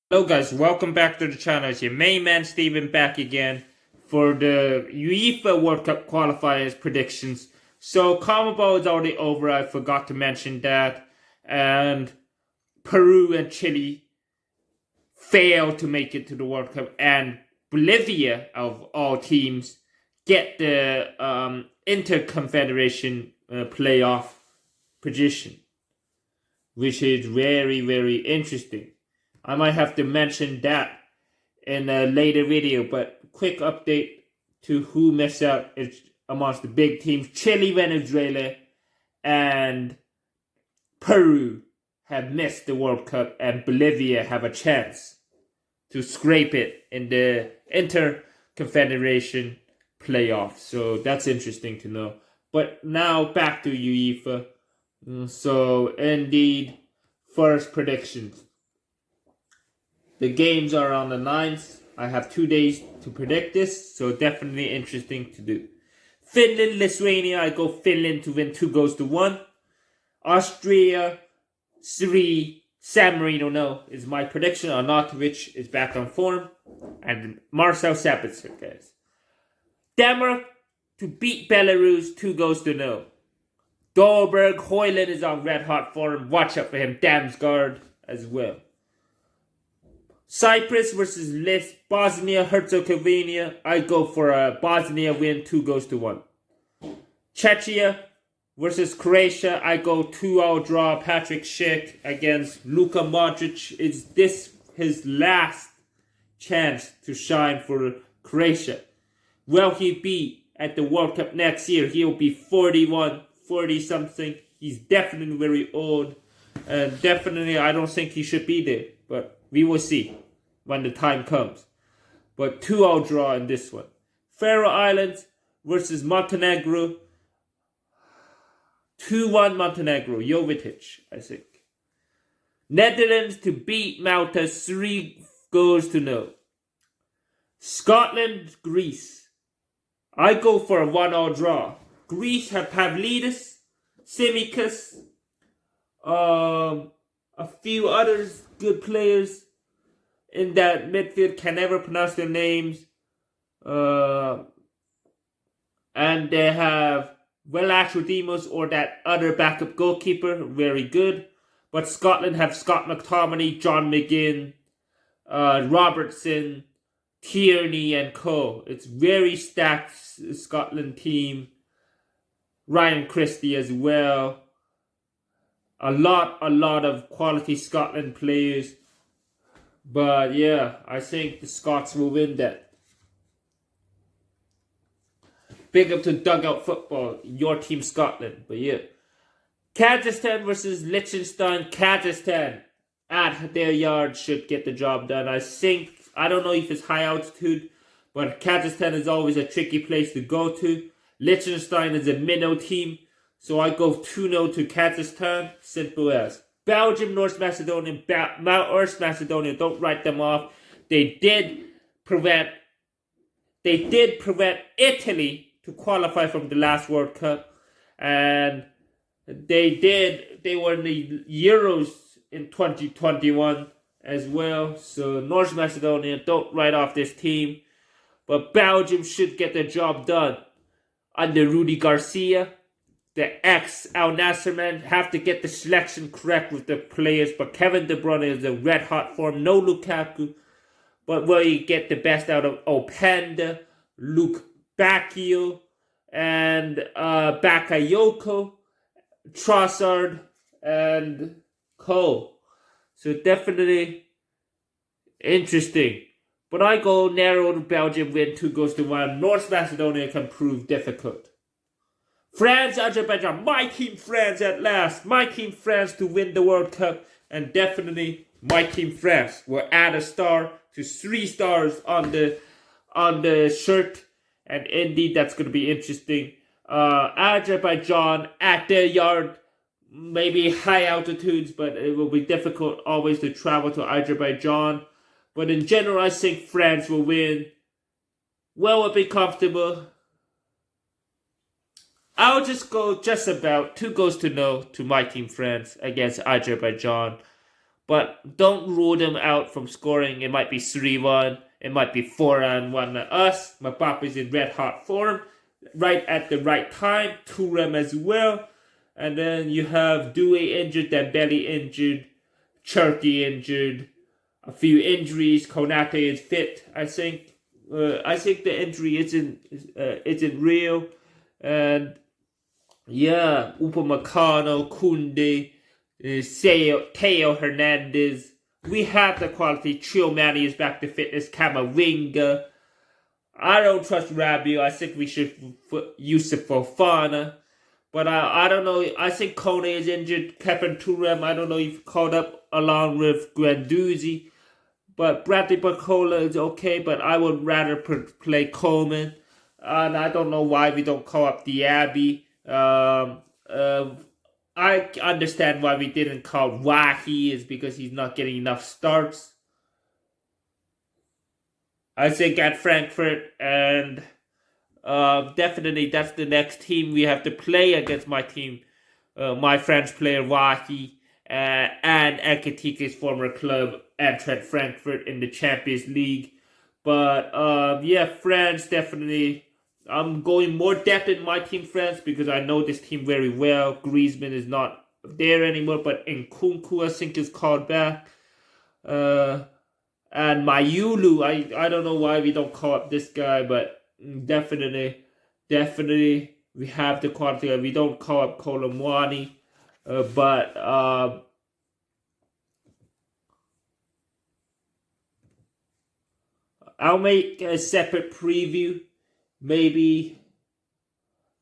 Hello guys, welcome back to the channel. It's your main man Steven back again for the UEFA World Cup qualifiers predictions. So CONMEBOL is already over, I forgot to mention that. And Peru and Chile failed to make it to the World Cup. And Bolivia, of all teams, get the Interconfederation playoff position. Which is very, very interesting. I might have to mention that in a later video, but quick update to who missed out is amongst the big teams. Chile, Venezuela, and Peru have missed the World Cup, and Bolivia have a chance to scrape it in the Interconfederation playoff. So that's interesting to know. But now back to UEFA. So indeed, first predictions. The games are on the 9th. I have 2 days to predict this, so definitely interesting to do. Finland, Lithuania, I go Finland to win 2-1. Austria, 3, San Marino, no, is my prediction. Arnautovic is back on form. And Marcel Sabitzer, guys. Denmark to beat Belarus 2-0. Dolberg, Højlund is on red hot form. Watch out for him. Damsgaard as well. Cyprus versus Bosnia Herzegovina. I go for a Bosnia win 2-1. Czechia versus Croatia. I go 2-0 draw. Patrick Schick against Luka Modric. Is this his last chance to shine for Croatia? Will he be at the World Cup next year? He'll be 41, 40 something. He's definitely very old. And definitely I don't think he should be there. But we will see when the time comes. But 2-0 draw in this one. Faroe Islands versus Montenegro. 2-1 Montenegro. Jovetic, I think. Netherlands to beat Malta 3-0. Scotland, Greece. I go for a 1-0 draw. Greece have Pavlidis, Tsimikas, a few others good players in that midfield. Can never pronounce their names. And they have Velasquez or that other backup goalkeeper, very good. But Scotland have Scott McTominay, John McGinn, Robertson, Tierney and co. It's very stacked Scotland team. Ryan Christie as well. A lot of quality Scotland players. But yeah, I think the Scots will win that. Big up to Dugout Football, your team Scotland. But yeah. Kazakhstan versus Liechtenstein. Kazakhstan at their yard should get the job done. I don't know if it's high altitude, but Kazakhstan is always a tricky place to go to. Liechtenstein is a minnow team, so I go 2-0 to Kazakhstan. Simple as. Belgium, North Macedonia, North Macedonia, don't write them off. They did prevent Italy to qualify from the last World Cup, and they were in the Euros in 2021 as well. So North Macedonia, don't write off this team, but Belgium should get the job done under Rudy Garcia. The ex-Al Nassr man have to get the selection correct with the players, but Kevin De Bruyne is a red-hot form. No Lukaku, but will you get the best out of Openda, Luke Bacchio, and Bakayoko, Trossard, and Cole. So definitely interesting. But I go narrow to Belgium win 2-1. North Macedonia can prove difficult. France, Azerbaijan. My team France at last. My team France to win the World Cup. And definitely my team France will add a star to 3 stars on the shirt. And indeed that's going to be interesting. Azerbaijan at their yard. Maybe high altitudes, but it will be difficult always to travel to Azerbaijan. But in general, I think France will win. Will it be comfortable? I'll just go just about 2-0 to my team France against Azerbaijan. But don't rule them out from scoring. It might be 3-1. It might be 4-1 us. Mbappe's in red hot form. Right at the right time. Thuram as well. And then you have Due injured, Dembele injured, Cherki injured. A few injuries. Konate is fit, I think. I think the injury isn't real. And yeah, Upamecano, Koundé, Theo Hernandez. We have the quality. Chiomani is back to fitness. Camavinga. I don't trust Rabiot. I think we should use Fofana. But I don't know. I think Kone is injured. Kevin Thuram, I don't know if called up along with Guendouzi. But Bradley Barcola is okay. But I would rather play Coleman. And I don't know why we don't call up Diaby. I understand why we didn't call Wahi is because he's not getting enough starts. I think at Frankfurt, and definitely that's the next team we have to play against my team. My French player Wahi and Ekitike's former club, Eintracht Frankfurt in the Champions League. But yeah, France definitely. I'm going more depth in my team, France, because I know this team very well. Griezmann is not there anymore, but Nkunku, I think, is called back. And Mayulu, I don't know why we don't call up this guy, but definitely, we have the quality. We don't call up Kolomwani, but I'll make a separate preview. Maybe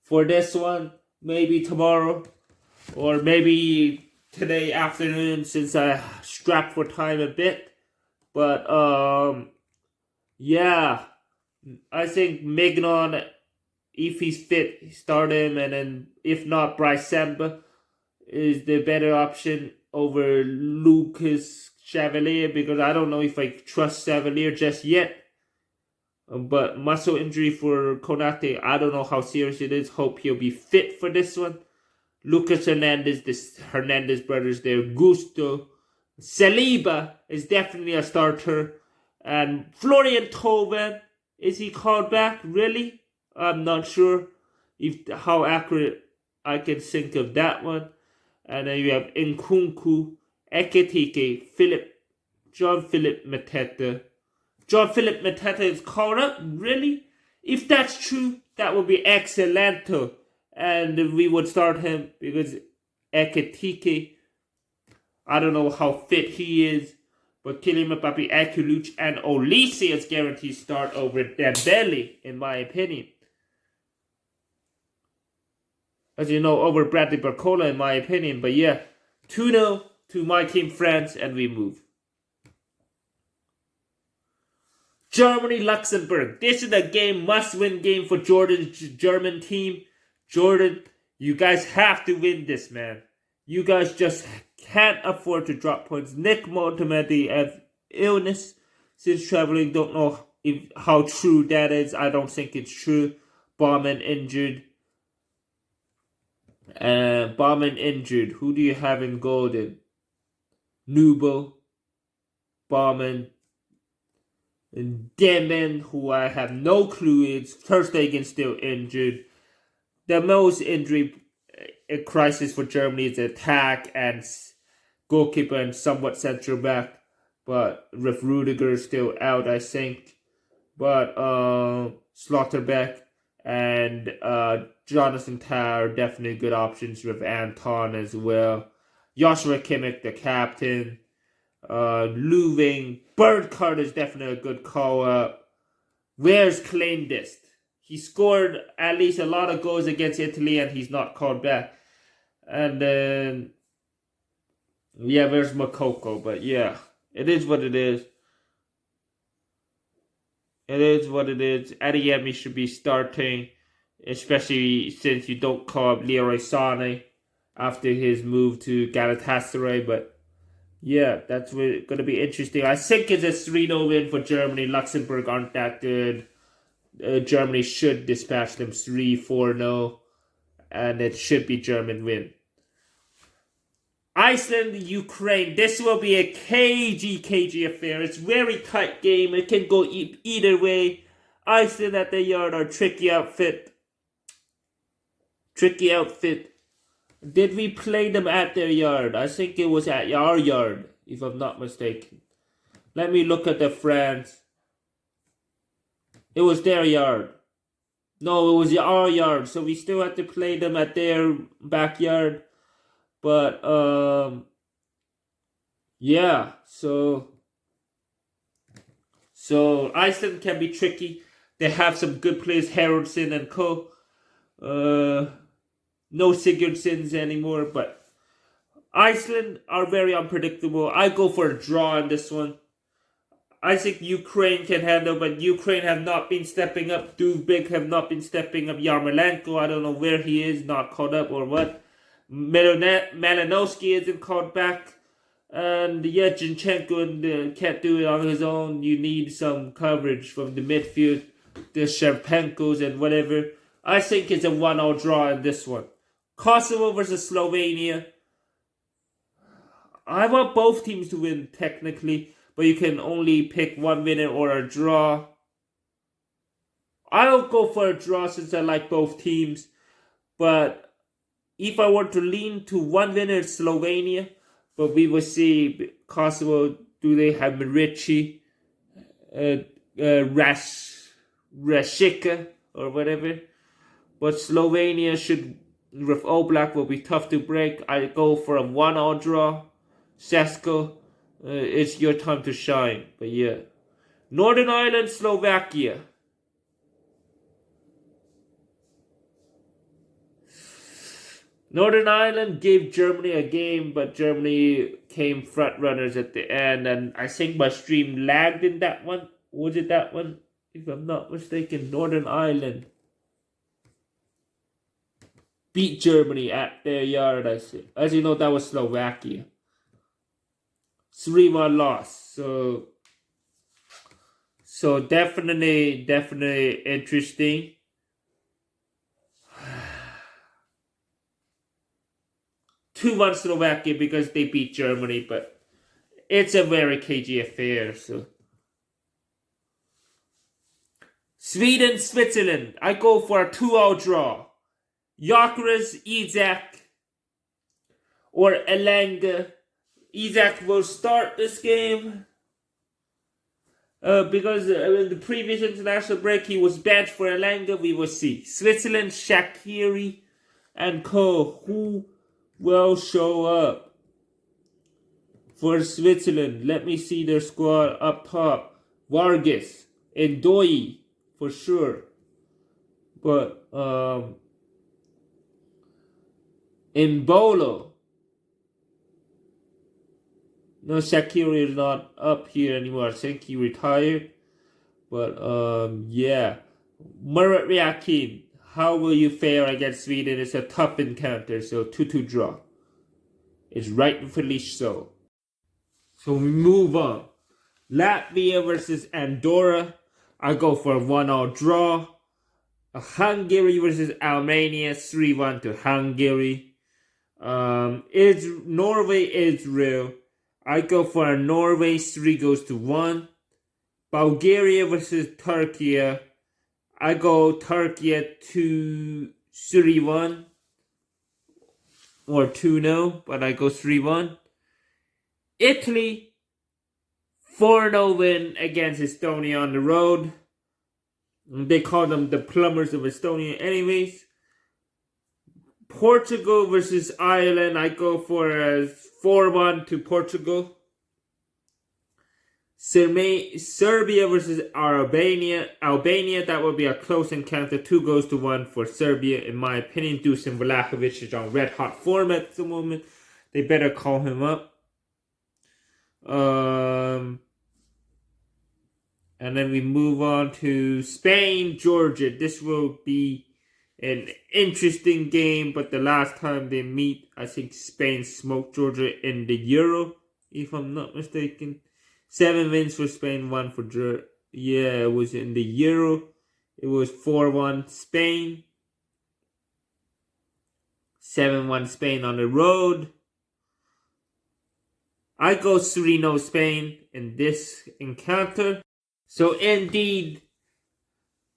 for this one, maybe tomorrow, or maybe today afternoon since I strapped for time a bit. But yeah, I think Mignon, if he's fit, start him, and then if not, Bryce Samba is the better option over Lucas Chevalier, because I don't know if I trust Chevalier just yet. But muscle injury for Konate, I don't know how serious it is. Hope he'll be fit for this one. Lucas Hernandez, the Hernandez brothers there. Gusto. Saliba is definitely a starter. And Florian Thauvin, is he called back? Really? I'm not sure how accurate I can think of that one. And then you have Nkunku, Ekitike, Jean-Philippe Mateta. Jean-Philippe Mateta is called up? Really? If that's true, that would be excellent. And we would start him because Ekitike, I don't know how fit he is, but Kylian Mbappe, Akuluch, and Olise is guaranteed start over Dembele, in my opinion. As you know, over Bradley Barcola, in my opinion. But yeah, 2-0 to my team, France, and we move. Germany, Luxembourg. This is a game, must-win game for Jordan's German team. Jordan, you guys have to win this, man. You guys just can't afford to drop points. Nick Montemedi has illness since traveling. Don't know how true that is. I don't think it's true. Baumann injured. Baumann injured. Who do you have in goal then? Nubel. Baumann. And Demon, who I have no clue is. Ter Stegen still injured. The most injury crisis for Germany is attack and goalkeeper and somewhat central back. But with Rudiger still out, I think. But Slotterbeck and Jonathan Tah definitely good options with Anton as well. Joshua Kimmich, the captain. Löwing. Birdcard is definitely a good call-up. Where's Kleindist? He scored at least a lot of goals against Italy and he's not called back. And then, yeah, where's Makoko? But yeah, it is what it is. It is what it is. Adeyemi should be starting, especially since you don't call up Leroy Sané after his move to Galatasaray. But yeah, that's going to be interesting. I think it's a 3-0 win for Germany. Luxembourg aren't that good. Germany should dispatch them 3-4-0. And it should be German win. Iceland, Ukraine. This will be a cagey affair. It's very tight game. It can go either way. Iceland at their yard are tricky outfit. Did we play them at their yard? I think it was at our yard, if I'm not mistaken. Let me look at the France. It was their yard. No, it was our yard. So we still had to play them at their backyard. But, yeah. So Iceland can be tricky. They have some good players, Haraldson and co. No Sigurdssons anymore, but Iceland are very unpredictable. I go for a draw in this one. I think Ukraine can handle, but Ukraine have not been stepping up. Duvbik have not been stepping up. Yarmolenko, I don't know where he is, not caught up or what. Malinowski isn't caught back. And Zinchenko can't do it on his own. You need some coverage from the midfield. The Shevchenkos and whatever. I think it's a 1-0 draw in this one. Kosovo versus Slovenia. I want both teams to win technically, but you can only pick one winner or a draw. I'll go for a draw since I like both teams. But if I were to lean to one winner, it's Slovenia. But we will see Kosovo. Do they have Marici, Rashika or whatever? But Slovenia should, with Oblak, will be tough to break. I go for a 1-0 draw. Sesko, it's your time to shine. But yeah. Northern Ireland, Slovakia. Northern Ireland gave Germany a game, but Germany came front runners at the end. And I think my stream lagged in that one. Was it that one? If I'm not mistaken, Northern Ireland beat Germany at their yard, I see. As you know, that was Slovakia. 3-1 loss. So definitely interesting. Two 2-1 Slovakia because they beat Germany, but it's a very cagey affair. So Sweden, Switzerland. I go for a 2-0 draw. Gyökeres, Isak, or Elanga. Isak will start this game because in the previous international break he was benched for Elanga. We will see. Switzerland, Shaqiri, and co. Who will show up for Switzerland? Let me see their squad up top. Vargas, Ndoye for sure, but Mbolo. No, Shaqiri is not up here anymore. I think he retired. But yeah. Murat Yakin, how will you fare against Sweden? It's a tough encounter, so 2-2 draw. It's rightfully so. So we move on. Latvia versus Andorra. I go for a 1-0 draw. Hungary versus Armenia, 3-1 to Hungary. Norway, Israel. I go for a Norway, 3-1. Bulgaria versus Turkey. I go Turkey 2-3-1. Or 2-0, but I go 3-1. Italy, 4-0 win against Estonia on the road. They call them the plumbers of Estonia anyways. Portugal versus Ireland. I go for a 4-1 to Portugal. Serbia versus Albania. That would be a close encounter. 2-1 for Serbia, in my opinion. Dusan Vlahovic is on red hot form at the moment. They better call him up. And then we move on to Spain, Georgia. This will be an interesting game, but the last time they meet, I think Spain smoked Georgia in the Euro, if I'm not mistaken. 7 wins for Spain, 1 for Georgia. Yeah, it was in the Euro. It was 4-1 Spain. 7-1 Spain on the road. I go 3-0 Spain in this encounter. So indeed,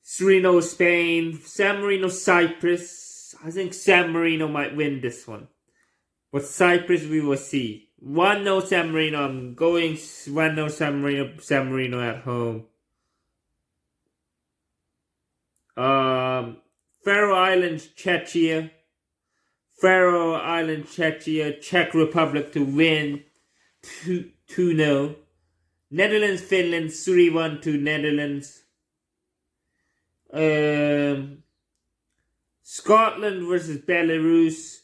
3-0 Spain, San Marino, Cyprus. I think San Marino might win this one. But Cyprus we will see. 1-0 San Marino, I'm going 1-0 San Marino at home. Faroe Islands, Czechia. Faroe Islands, Czechia, Czech Republic to win 2-0. Netherlands, Finland, 3-1 to Netherlands. Scotland versus Belarus.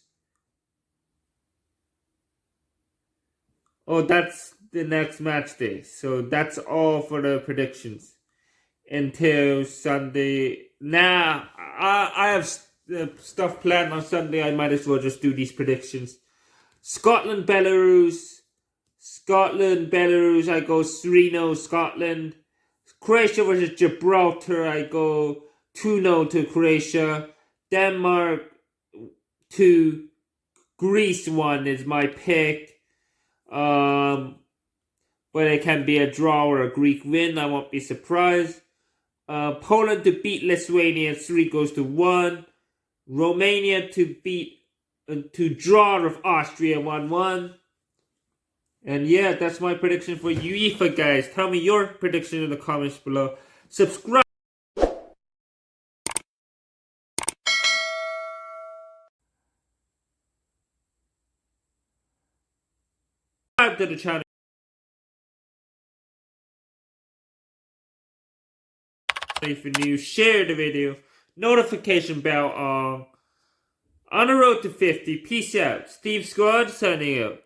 Oh, that's the next match day. So that's all for the predictions until Sunday. Nah, I have stuff planned on Sunday. I might as well just do these predictions. Scotland, Belarus. I go 3-0 Scotland. Croatia versus Gibraltar, I go 2-0 to Croatia. Denmark 2, Greece 1 is my pick. But it can be a draw or a Greek win. I won't be surprised. Poland to beat Lithuania 3-1. Romania to draw with Austria 1-1. And yeah, that's my prediction for UEFA, guys. Tell me your prediction in the comments below. Subscribe to the channel if you're new. Share the video. Notification bell on. On the road to 50. Peace out. Steve Squad signing out.